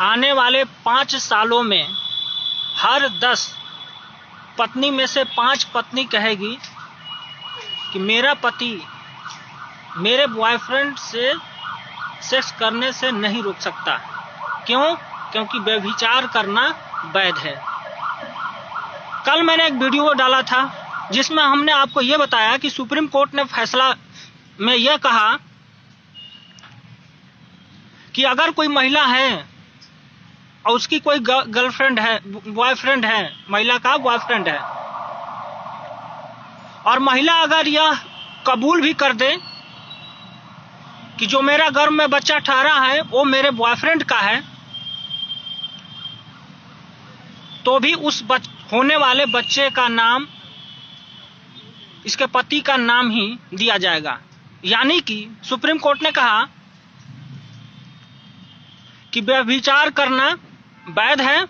आने वाले 5 सालों में हर 10 पत्नी में से 5 पत्नी कहेगी कि मेरा पति मेरे बॉयफ्रेंड से सेक्स करने से नहीं रोक सकता। क्यों? क्योंकि व्यभिचार करना वैध है। कल मैंने एक वीडियो डाला था जिसमें हमने आपको यह बताया कि सुप्रीम कोर्ट ने फैसला में यह कहा कि अगर कोई महिला है और उसकी कोई गर्लफ्रेंड है, बॉयफ्रेंड है, महिला का बॉयफ्रेंड है, और महिला अगर यह कबूल भी कर दे कि जो मेरा गर्भ में बच्चा ठहरा है वो मेरे बॉयफ्रेंड का है, तो भी उस होने वाले बच्चे का नाम इसके पति का नाम ही दिया जाएगा। यानी कि सुप्रीम कोर्ट ने कहा कि व्यभिचार करना वैध है,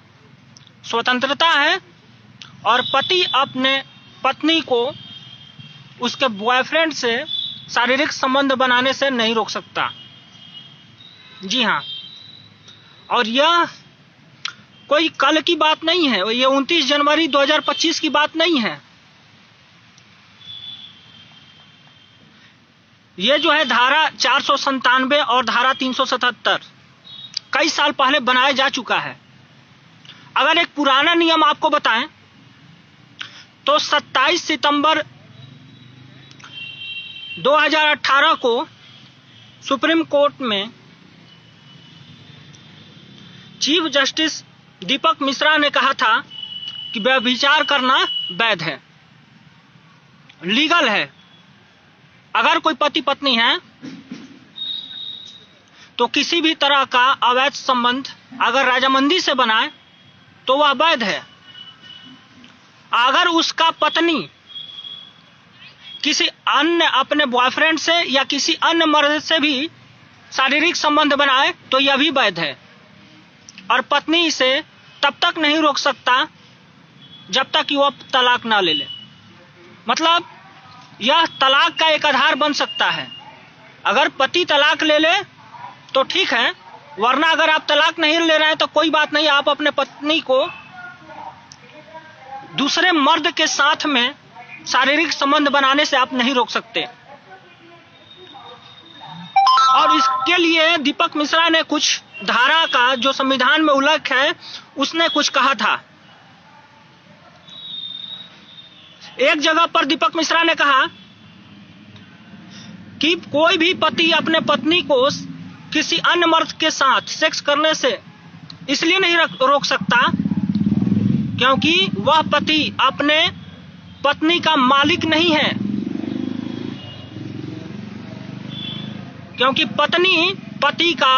स्वतंत्रता है, और पति अपने पत्नी को उसके बॉयफ्रेंड से शारीरिक संबंध बनाने से नहीं रोक सकता। जी हाँ, और यह कोई कल की बात नहीं है, ये 29 जनवरी 2025 की बात नहीं है। ये जो है धारा 497 और धारा 377 कई साल पहले बनाया जा चुका है। अगर एक पुराना नियम आपको बताएं तो 27 सितंबर 2018 को सुप्रीम कोर्ट में चीफ जस्टिस दीपक मिश्रा ने कहा था कि व्यभिचार करना वैध है, लीगल है। अगर कोई पति पत्नी है तो किसी भी तरह का अवैध संबंध अगर राजामंदी से बनाए तो वह वैध है। अगर उसका पत्नी किसी अन्य अपने बॉयफ्रेंड से या किसी अन्य मर्द से भी शारीरिक संबंध बनाए तो यह भी वैध है, और पत्नी इसे तब तक नहीं रोक सकता जब तक कि वह तलाक ना ले ले। मतलब यह तलाक का एक आधार बन सकता है। अगर पति तलाक ले ले तो ठीक है, वरना अगर आप तलाक नहीं ले रहे हैं तो कोई बात नहीं, आप अपने पत्नी को दूसरे मर्द के साथ में शारीरिक संबंध बनाने से आप नहीं रोक सकते। और इसके लिए दीपक मिश्रा ने कुछ धारा का जो संविधान में उल्लेख है उसने कुछ कहा था। एक जगह पर दीपक मिश्रा ने कहा कि कोई भी पति अपने पत्नी को किसी अन्य मर्द के साथ सेक्स करने से इसलिए नहीं रोक सकता क्योंकि वह पति अपने पत्नी का मालिक नहीं है, क्योंकि पत्नी पति का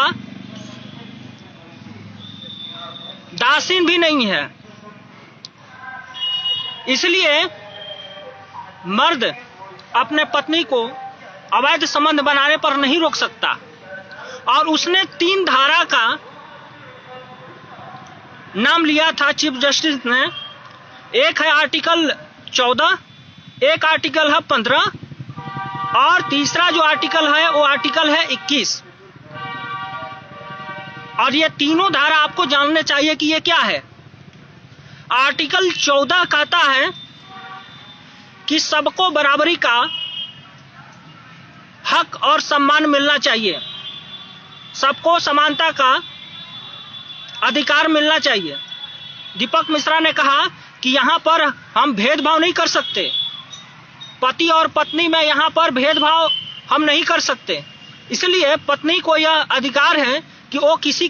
दासीन भी नहीं है। इसलिए मर्द अपने पत्नी को अवैध संबंध बनाने पर नहीं रोक सकता। और उसने 3 धारा का नाम लिया था चीफ जस्टिस ने। एक है आर्टिकल 14, एक आर्टिकल है 15, और तीसरा जो आर्टिकल है वो आर्टिकल है 21। और ये तीनों धारा आपको जानने चाहिए कि ये क्या है। आर्टिकल 14 कहता है कि सबको बराबरी का हक और सम्मान मिलना चाहिए, सबको समानता का अधिकार मिलना चाहिए। दीपक मिश्रा ने कहा कि यहाँ पर हम भेदभाव नहीं कर सकते, पति और पत्नी में यहाँ पर भेदभाव हम नहीं कर सकते। इसलिए पत्नी को यह अधिकार है कि वो किसी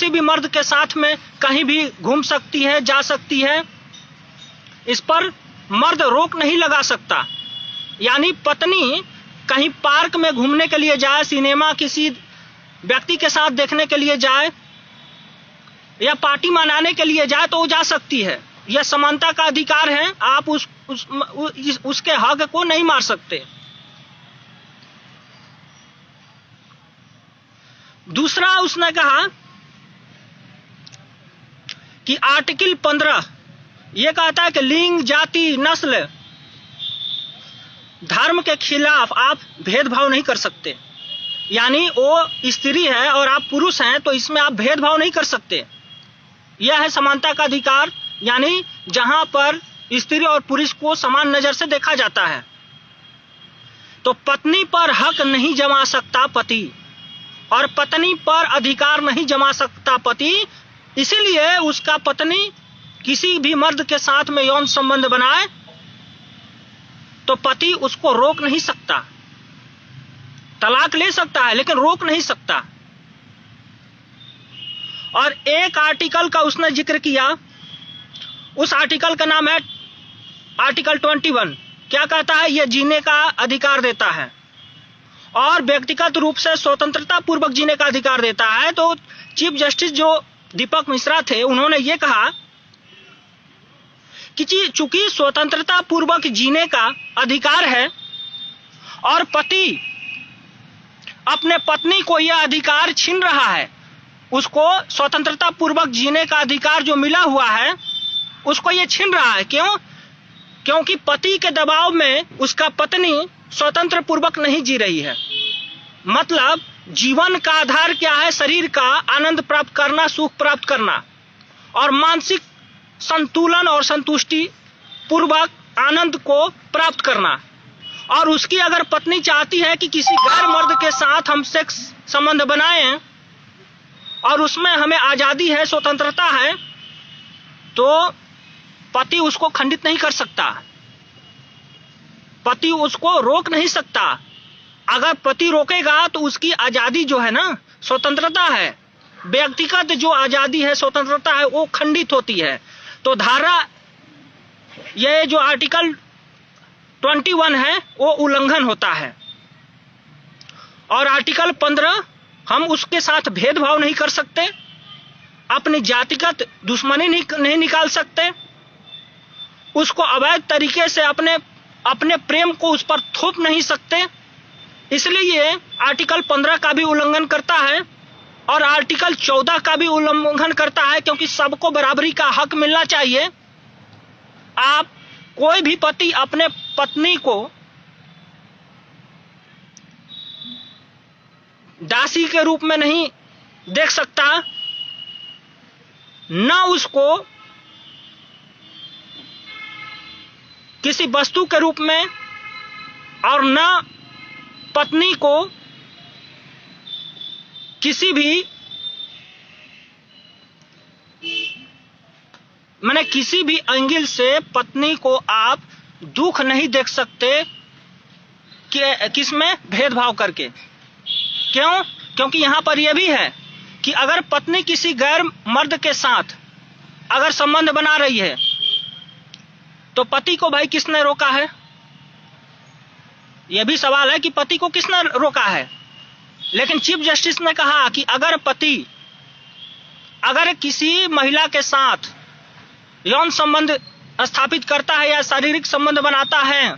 भी मर्द के साथ में कहीं भी घूम सकती है, जा सकती है। इस पर मर्द रोक नहीं लगा सकता। यानी पत्नी कहीं पार्क में घूमने के लिए जाए, सिनेमा किसी व्यक्ति के साथ देखने के लिए जाए, या पार्टी मनाने के लिए जाए तो वो जा सकती है। यह समानता का अधिकार है, आप उसके हक को नहीं मार सकते। दूसरा उसने कहा कि आर्टिकल 15 यह कहता है कि लिंग, जाति, नस्ल, धर्म के खिलाफ आप भेदभाव नहीं कर सकते। यानी वो स्त्री है और आप पुरुष हैं, तो इसमें आप भेदभाव नहीं कर सकते। यह है समानता का अधिकार, यानी जहां पर स्त्री और पुरुष को समान नजर से देखा जाता है। तो पत्नी पर हक नहीं जमा सकता पति, और पत्नी पर अधिकार नहीं जमा सकता पति। इसीलिए उसका पत्नी किसी भी मर्द के साथ में यौन संबंध बनाए तो पति उसको रोक नहीं सकता। तलाक ले सकता है लेकिन रोक नहीं सकता। और एक आर्टिकल का उसने जिक्र किया, उस आर्टिकल का नाम है आर्टिकल 21। क्या कहता है? यह जीने का अधिकार देता है और व्यक्तिगत रूप से स्वतंत्रता पूर्वक जीने का अधिकार देता है। तो चीफ जस्टिस जो दीपक मिश्रा थे, उन्होंने ये कहा कि चूंकि स्वतंत्रता पूर्वक जीने का अधिकार है और पति अपने पत्नी को यह अधिकार छीन रहा है, उसको स्वतंत्रता पूर्वक जीने का अधिकार जो मिला हुआ है उसको यह छीन रहा है। क्यों? क्योंकि पति के दबाव में उसका पत्नी स्वतंत्र पूर्वक नहीं जी रही है। मतलब जीवन का आधार क्या है? शरीर का आनंद प्राप्त करना, सुख प्राप्त करना और मानसिक संतुलन और संतुष्टि पूर्वक आनंद को प्राप्त करना। और उसकी अगर पत्नी चाहती है कि किसी गैर मर्द के साथ हम सेक्स संबंध बनाएं और उसमें हमें आजादी है, स्वतंत्रता है, तो पति उसको खंडित नहीं कर सकता, पति उसको रोक नहीं सकता। अगर पति रोकेगा तो उसकी आजादी जो है ना, स्वतंत्रता है, व्यक्तिगत जो आजादी है, स्वतंत्रता है, वो खंडित होती है। तो धारा ये जो आर्टिकल 21 है वो उल्लंघन होता है। और आर्टिकल 15, हम उसके साथ भेदभाव नहीं कर सकते, अपनी जातिगत दुश्मनी नहीं निकाल सकते, उसको अवैध तरीके से अपने प्रेम को उस पर थोप नहीं सकते। इसलिए ये आर्टिकल 15 का भी उल्लंघन करता है और आर्टिकल 14 का भी उल्लंघन करता है, क्योंकि सबको बराबरी का हक मिलना चाहिए। आप कोई भी पति अपने पत्नी को दासी के रूप में नहीं देख सकता, न उसको किसी वस्तु के रूप में, और न पत्नी को किसी भी किसी भी एंगल से पत्नी को आप दुख नहीं देख सकते कि किसमें भेदभाव करके। क्यों? क्योंकि यहां पर यह भी है कि अगर पत्नी किसी गैर मर्द के साथ अगर संबंध बना रही है तो पति को भाई किसने रोका है? यह भी सवाल है कि पति को किसने रोका है। लेकिन चीफ जस्टिस ने कहा कि अगर पति अगर किसी महिला के साथ यौन संबंध स्थापित करता है या शारीरिक संबंध बनाता है,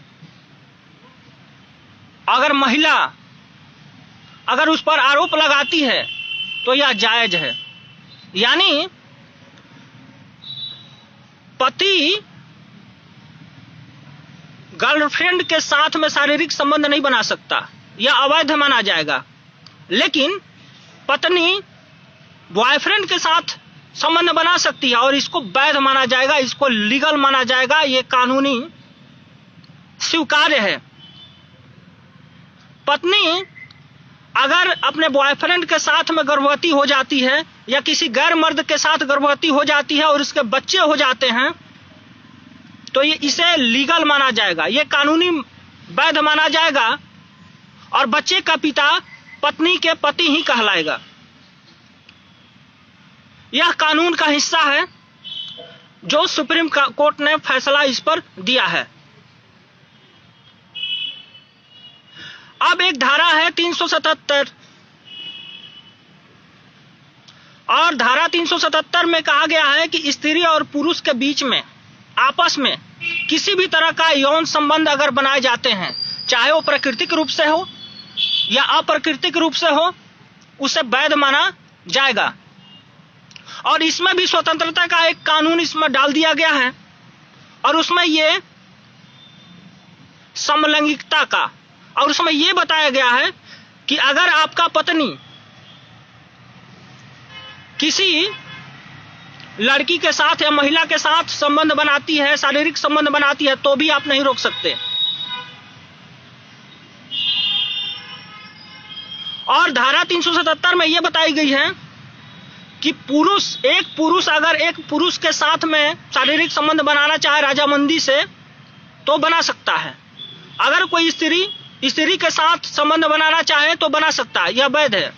अगर महिला अगर उस पर आरोप लगाती है तो यह जायज है। यानी पति गर्लफ्रेंड के साथ में शारीरिक संबंध नहीं बना सकता, यह अवैध माना जाएगा। लेकिन पत्नी बॉयफ्रेंड के साथ संबंध बना सकती है और इसको वैध माना जाएगा, इसको लीगल माना जाएगा, ये कानूनी स्वीकार्य है। पत्नी अगर अपने बॉयफ्रेंड के साथ में गर्भवती हो जाती है या किसी गैर मर्द के साथ गर्भवती हो जाती है और उसके बच्चे हो जाते हैं तो ये इसे लीगल माना जाएगा, ये कानूनी वैध माना जाएगा और बच्चे का पिता पत्नी के पति ही कहलाएगा। यह कानून का हिस्सा है जो सुप्रीम कोर्ट ने फैसला इस पर दिया है। अब एक धारा है 377 और धारा 377 में कहा गया है कि स्त्री और पुरुष के बीच में आपस में किसी भी तरह का यौन संबंध अगर बनाए जाते हैं, चाहे वो प्राकृतिक रूप से हो या अप्राकृतिक रूप से हो, उसे वैध माना जाएगा। और इसमें भी स्वतंत्रता का एक कानून इसमें डाल दिया गया है और उसमें ये समलैंगिकता का, और उसमें ये बताया गया है कि अगर आपका पत्नी किसी लड़की के साथ या महिला के साथ संबंध बनाती है, शारीरिक संबंध बनाती है, तो भी आप नहीं रोक सकते। और धारा 377 में यह बताई गई है कि एक पुरुष अगर एक पुरुष के साथ में शारीरिक संबंध बनाना चाहे राजामंदी से तो बना सकता है। अगर कोई स्त्री के साथ संबंध बनाना चाहे तो बना सकता है, यह वैध है।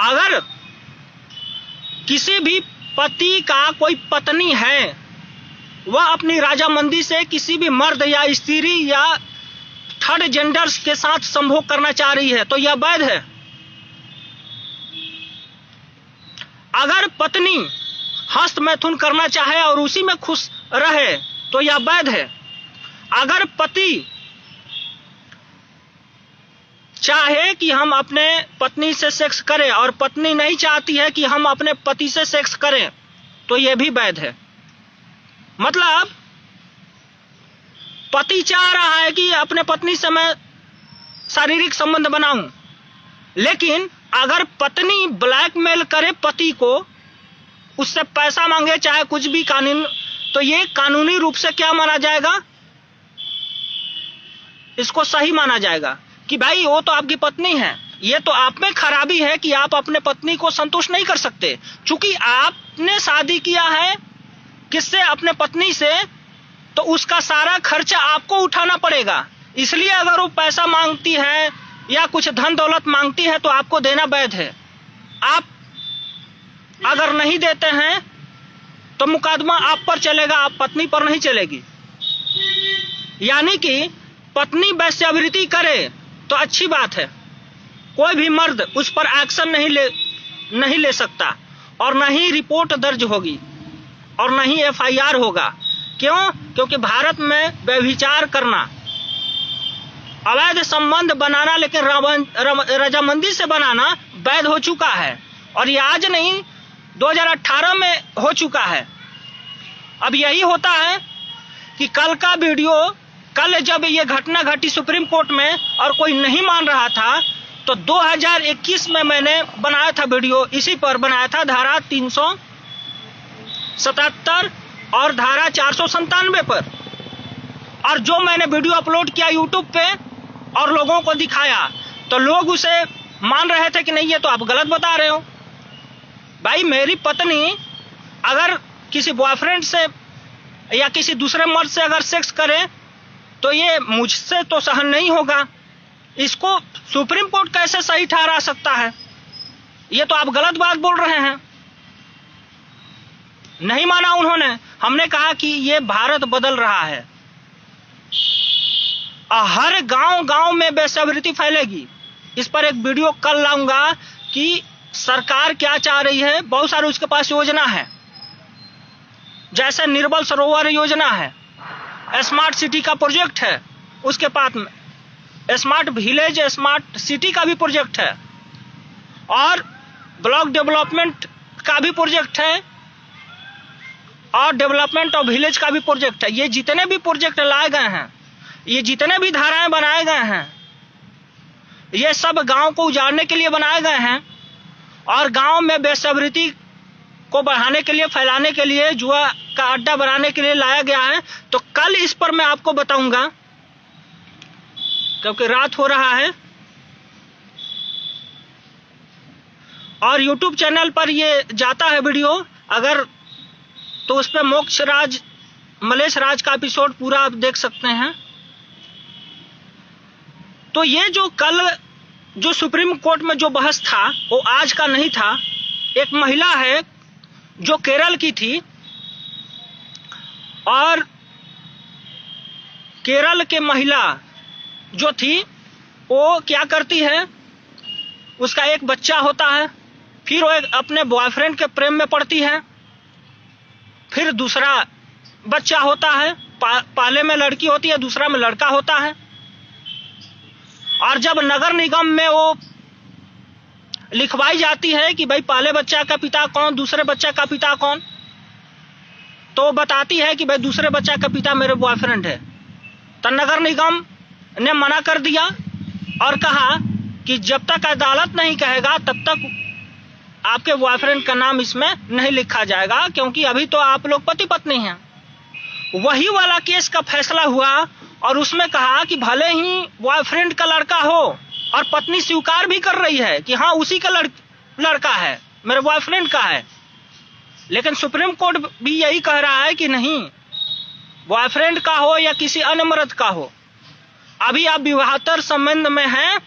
अगर किसी भी पति का कोई पत्नी है, वह अपनी राजामंदी से किसी भी मर्द या स्त्री या थर्ड जेंडर्स के साथ संभोग करना चाह रही है तो यह वैध है। अगर पत्नी हस्त मैथुन करना चाहे और उसी में खुश रहे तो यह वैध है। अगर पति चाहे कि हम अपने पत्नी से सेक्स करें और पत्नी नहीं चाहती है कि हम अपने पति से सेक्स करें तो यह भी वैध है। मतलब पति चाह रहा है कि अपने पत्नी से मैं शारीरिक संबंध बनाऊं, लेकिन अगर पत्नी ब्लैकमेल करे पति को, उससे पैसा मांगे, चाहे कुछ भी कानून, तो ये कानूनी रूप से क्या माना जाएगा? इसको सही माना जाएगा कि भाई वो तो आपकी पत्नी है। ये तो आप में खराबी है कि आप अपने पत्नी को संतुष्ट नहीं कर सकते, क्योंकि आपने शादी किया है किससे? अपने पत्नी से, तो उसका सारा खर्चा आपको उठाना पड़ेगा। इसलिए अगर वो पैसा मांगती है या कुछ धन दौलत मांगती है तो आपको देना वैध है। आप अगर नहीं देते हैं तो मुकदमा आप पर चलेगा, आप पत्नी पर नहीं चलेगी। यानी कि पत्नी वेश्यावृत्ति करे तो अच्छी बात है, कोई भी मर्द उस पर एक्शन नहीं ले सकता और न ही रिपोर्ट दर्ज होगी और न ही FIR होगा। क्यों? क्योंकि भारत में व्यभिचार करना, अवैध संबंध बनाना, लेकिन रजामंदी से बनाना वैध हो चुका है। और ये आज नहीं, 2018 में हो चुका है। अब यही होता है कि कल का वीडियो, कल जब ये घटना घटी सुप्रीम कोर्ट में और कोई नहीं मान रहा था, तो 2021 में मैंने बनाया था वीडियो, इसी पर बनाया था, धारा 377 और धारा 497 पर। और जो मैंने वीडियो अपलोड किया यूट्यूब पे और लोगों को दिखाया, तो लोग उसे मान रहे थे कि नहीं ये तो आप गलत बता रहे हो। भाई मेरी पत्नी अगर किसी बॉयफ्रेंड से या किसी दूसरे मर्द से अगर सेक्स करे तो ये मुझसे तो सहन नहीं होगा। इसको सुप्रीम कोर्ट कैसे सही ठहरा सकता है? ये तो आप गलत बात बोल रहे हैं। नहीं माना उन्होंने। हमने कहा कि ये भारत बदल रहा है, हर गांव में वेश्यावृत्ति फैलेगी। इस पर एक वीडियो कल लाऊंगा कि सरकार क्या चाह रही है। बहुत सारे उसके पास योजना है, जैसे निर्मल सरोवर योजना है, स्मार्ट सिटी का प्रोजेक्ट है, उसके पास में स्मार्ट विलेज, स्मार्ट सिटी का भी प्रोजेक्ट है, और ब्लॉक डेवलपमेंट का भी प्रोजेक्ट है, और डेवलपमेंट ऑफ विलेज का भी प्रोजेक्ट है। ये जितने भी प्रोजेक्ट लाए गए हैं, ये जितने भी धाराएं बनाए गए हैं, ये सब गांव को उजाड़ने के लिए बनाए गए हैं और गांव में वेश्यावृत्ति को बढ़ाने के लिए, फैलाने के लिए, जुआ का अड्डा बनाने के लिए लाया गया है। तो कल इस पर मैं आपको बताऊंगा, क्योंकि रात हो रहा है और YouTube चैनल पर ये जाता है वीडियो, अगर तो उस पर मोक्ष राज, मलेश राज का एपिसोड पूरा आप देख सकते हैं। तो ये जो कल जो सुप्रीम कोर्ट में जो बहस था वो आज का नहीं था। एक महिला है जो केरल की थी, और केरल के महिला जो थी वो क्या करती है, उसका एक बच्चा होता है, फिर वो अपने बॉयफ्रेंड के प्रेम में पड़ती है, फिर दूसरा बच्चा होता है, पहले में लड़की होती है, दूसरा में लड़का होता है। और जब नगर निगम में वो लिखवाई जाती है कि भाई पहले बच्चा का पिता कौन, दूसरे बच्चा का पिता कौन, तो बताती है कि भाई दूसरे बच्चा का पिता मेरे बॉयफ्रेंड है। तो नगर निगम ने मना कर दिया और कहा कि जब तक अदालत नहीं कहेगा तब तक आपके बॉयफ्रेंड का नाम इसमें नहीं लिखा जाएगा, क्योंकि अभी तो आप लोग पति पत्नी हैं। वही वाला केस का फैसला हुआ और उसमें कहा कि भले ही बॉयफ्रेंड का लड़का हो और पत्नी स्वीकार भी कर रही है कि हाँ उसी का लड़का है, मेरे बॉयफ्रेंड का है, लेकिन सुप्रीम कोर्ट भी यही कह रहा है कि नहीं, बॉयफ्रेंड का हो या किसी अन्य मर्द का हो, अभी आप विवाहेतर संबंध में हैं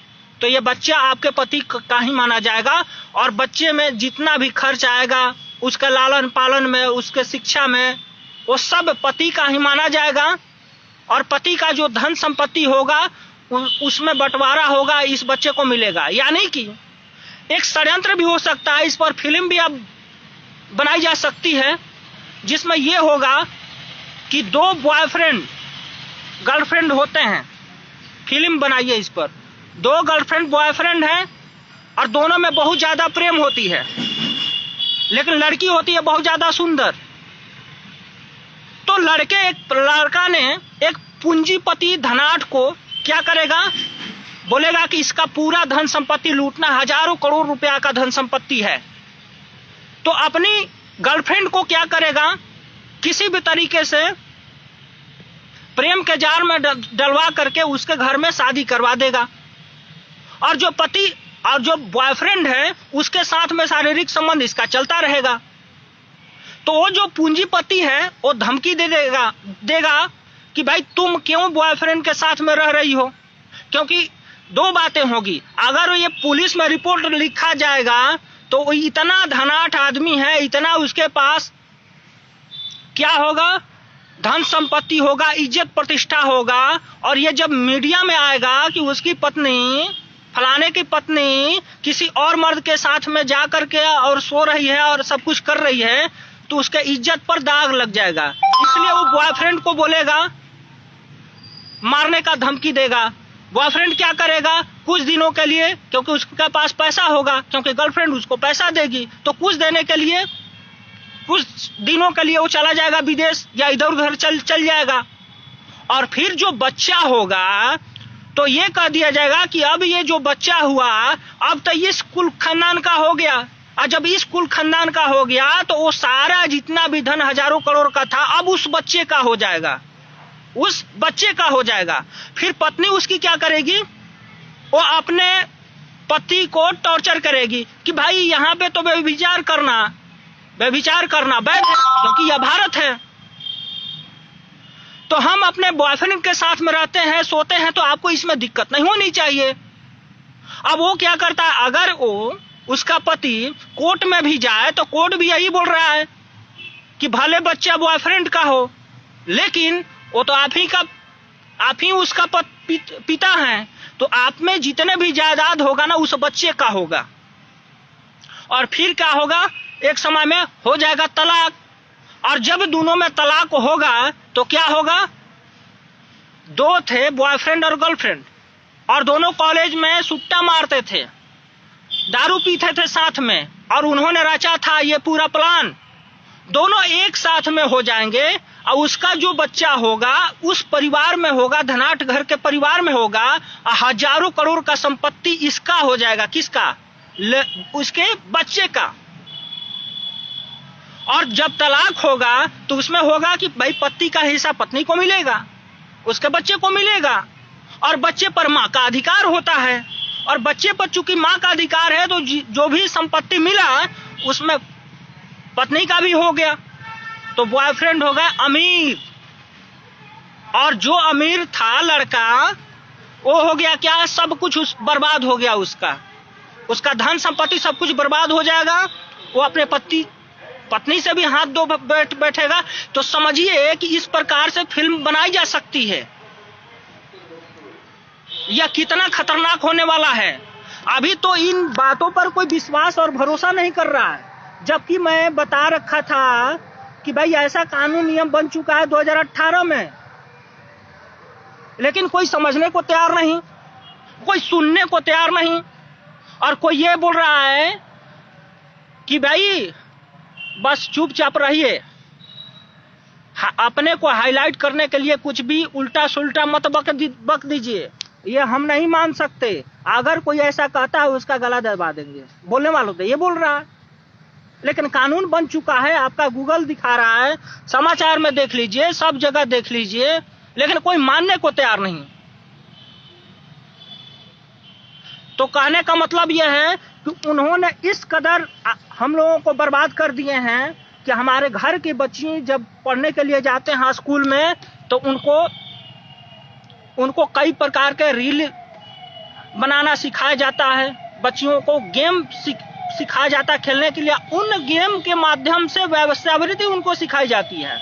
तो ये बच्चा आपके पति का ही माना जाएगा और बच्चे में जितना भी खर्च आएगा उसका लालन पालन में, उसके शिक्षा में, वो सब पति का ही माना जाएगा और पति का जो धन संपत्ति होगा उसमें बंटवारा होगा, इस बच्चे को मिलेगा। यानी कि एक षड्यंत्र भी हो सकता है, इस पर फिल्म भी अब बनाई जा सकती है जिसमें ये होगा कि दो बॉयफ्रेंड गर्लफ्रेंड होते हैं। फिल्म बनाइए इस पर, दो गर्लफ्रेंड बॉयफ्रेंड हैं और दोनों में बहुत ज्यादा प्रेम होती है, लेकिन लड़की होती है बहुत ज्यादा सुंदर। तो लड़का ने एक पूंजीपति धनाढ़ को क्या करेगा, बोलेगा कि इसका पूरा धन संपत्ति लूटना, हजारों करोड़ रुपया का धन संपत्ति है। तो अपनी गर्लफ्रेंड को क्या करेगा, किसी भी तरीके से प्रेम के जाल में डलवा करके उसके घर में शादी करवा देगा और जो पति और जो बॉयफ्रेंड है उसके साथ में शारीरिक संबंध इसका चलता रहेगा। तो वो जो पूंजीपति है वो धमकी देगा कि भाई तुम क्यों बॉयफ्रेंड के साथ में रह रही हो, क्योंकि दो बातें होगी। अगर ये पुलिस में रिपोर्ट लिखा जाएगा तो वो इतना धनाढ़ आदमी है, इतना उसके पास क्या होगा, धन संपत्ति होगा, इज्जत प्रतिष्ठा होगा, और ये जब मीडिया में आएगा कि उसकी पत्नी, फलाने की पत्नी किसी और मर्द के साथ में जा करके और सो रही है और सब कुछ कर रही है, तो उसके इज्जत पर दाग लग जाएगा। इसलिए वो बॉयफ्रेंड को बोलेगा, मारने का धमकी देगा। बॉयफ्रेंड क्या करेगा, कुछ दिनों के लिए, क्योंकि उसके पास पैसा होगा, क्योंकि गर्लफ्रेंड उसको पैसा देगी, तो कुछ देने के लिए, कुछ दिनों के लिए वो चला जाएगा विदेश या इधर उधर चल जाएगा। और फिर जो बच्चा होगा तो ये कह दिया जाएगा कि अब ये जो बच्चा हुआ अब तो इस कुल खानदान का हो गया, और जब इस कुल खानदान का हो गया तो वो सारा जितना भी धन हजारों करोड़ का था अब उस बच्चे का हो जाएगा, उस बच्चे का हो जाएगा। फिर पत्नी उसकी क्या करेगी, वो अपने पति को टॉर्चर करेगी कि भाई यहाँ पे तो व्यभिचार करना वैध है, क्योंकि यह भारत है, तो हम अपने बॉयफ्रेंड के साथ में रहते हैं, सोते हैं, तो आपको इसमें दिक्कत नहीं होनी चाहिए। अब वो क्या करता है, अगर वो उसका पति कोर्ट में भी जाए तो कोर्ट भी यही बोल रहा है कि भले बच्चा बॉयफ्रेंड का हो, लेकिन वो तो आप ही उसका पिता हैं, तो आप में जितने भी जायदाद होगा ना उस बच्चे का होगा। और फिर क्या होगा, एक समय में हो जाएगा तलाक, और जब दोनों में तलाक होगा तो क्या होगा, दो थे बॉयफ्रेंड और गर्लफ्रेंड और दोनों कॉलेज में सुट्टा मारते थे, दारू पीते थे साथ में, और उन्होंने रचा था ये पूरा प्लान, दोनों एक साथ में हो जाएंगे और उसका जो बच्चा होगा उस परिवार में होगा, धनाढ़ घर के परिवार में होगा, हजारों करोड़ का संपत्ति इसका हो जाएगा। किसका, उसके बच्चे का। और जब तलाक होगा तो उसमें होगा कि भाई पति का हिस्सा पत्नी को मिलेगा, उसके बच्चे को मिलेगा, और बच्चे पर माँ का अधिकार होता है, और बच्चे पर चूंकि माँ का अधिकार है तो जो भी संपत्ति मिला उसमें पत्नी का भी हो गया। तो बॉयफ्रेंड हो गया अमीर, और जो अमीर था लड़का वो हो गया क्या, सब कुछ बर्बाद हो गया, उसका धन संपत्ति सब कुछ बर्बाद हो जाएगा, वो अपने पत्नी से भी हाथ धो बैठेगा। तो समझिए कि इस प्रकार से फिल्म बनाई जा सकती है, यह कितना खतरनाक होने वाला है। अभी तो इन बातों पर कोई विश्वास और भरोसा नहीं कर रहा है, जबकि मैं बता रखा था कि भाई ऐसा कानून नियम बन चुका है 2018 में, लेकिन कोई समझने को तैयार नहीं, कोई सुनने को तैयार नहीं, और कोई ये बोल रहा है कि भाई बस चुपचाप रहिए, अपने को हाईलाइट करने के लिए कुछ भी उल्टा सुल्टा मत बक दीजिए। ये हम नहीं मान सकते। अगर कोई ऐसा कहता है उसका गला दबा देंगे। बोलने वालों तो ये बोल रहा है, लेकिन कानून बन चुका है। आपका गूगल दिखा रहा है, समाचार में देख लीजिए, सब जगह देख लीजिए, लेकिन कोई मानने को तैयार नहीं। तो कहने का मतलब यह है कि उन्होंने इस कदर हम लोगों को बर्बाद कर दिए हैं कि हमारे घर की बच्ची जब पढ़ने के लिए जाते हैं स्कूल में, तो उनको कई प्रकार के रील बनाना सिखाया जाता है, बच्चियों को गेम सिखाया जाता है खेलने के लिए। उन गेम के माध्यम से वेश्यावृत्ति उनको सिखाई जाती है।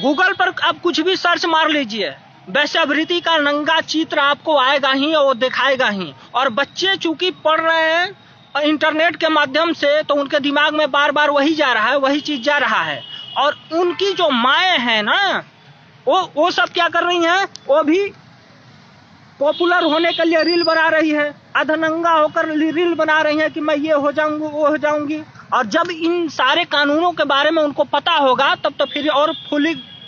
गूगल पर आप कुछ भी सर्च मार लीजिए, वेश्यावृत्ति का नंगा चित्र आपको आएगा ही और दिखाएगा ही। और बच्चे चूंकि पढ़ रहे हैं इंटरनेट के माध्यम से, तो उनके दिमाग में बार बार वही जा रहा है, वही चीज जा रहा है। और उनकी जो माएँ हैं ना, वो सब क्या कर रही हैं, वो भी पॉपुलर होने के लिए रील बना रही है, अधनंगा होकर रील बना रही है कि मैं ये हो जाऊंगी, वो हो जाऊंगी। और जब इन सारे कानूनों के बारे में उनको पता होगा, तब तो फिर और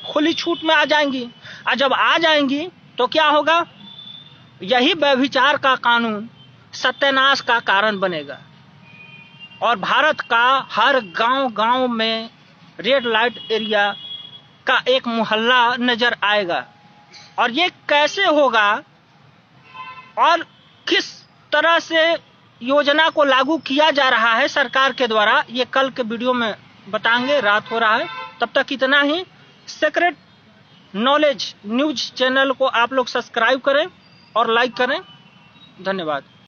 खुली छूट में आ जाएंगी। और जब आ जाएंगी तो क्या होगा, यही व्यभिचार का कानून सत्यानाश का कारण बनेगा। और भारत का हर गांव में रेड लाइट एरिया का एक मोहल्ला नजर आएगा। और ये कैसे होगा और किस तरह से योजना को लागू किया जा रहा है सरकार के द्वारा, ये कल के वीडियो में बताएंगे। रात हो रहा है, तब तक इतना ही। सीक्रेट नॉलेज न्यूज चैनल को आप लोग सब्सक्राइब करें और लाइक करें। धन्यवाद।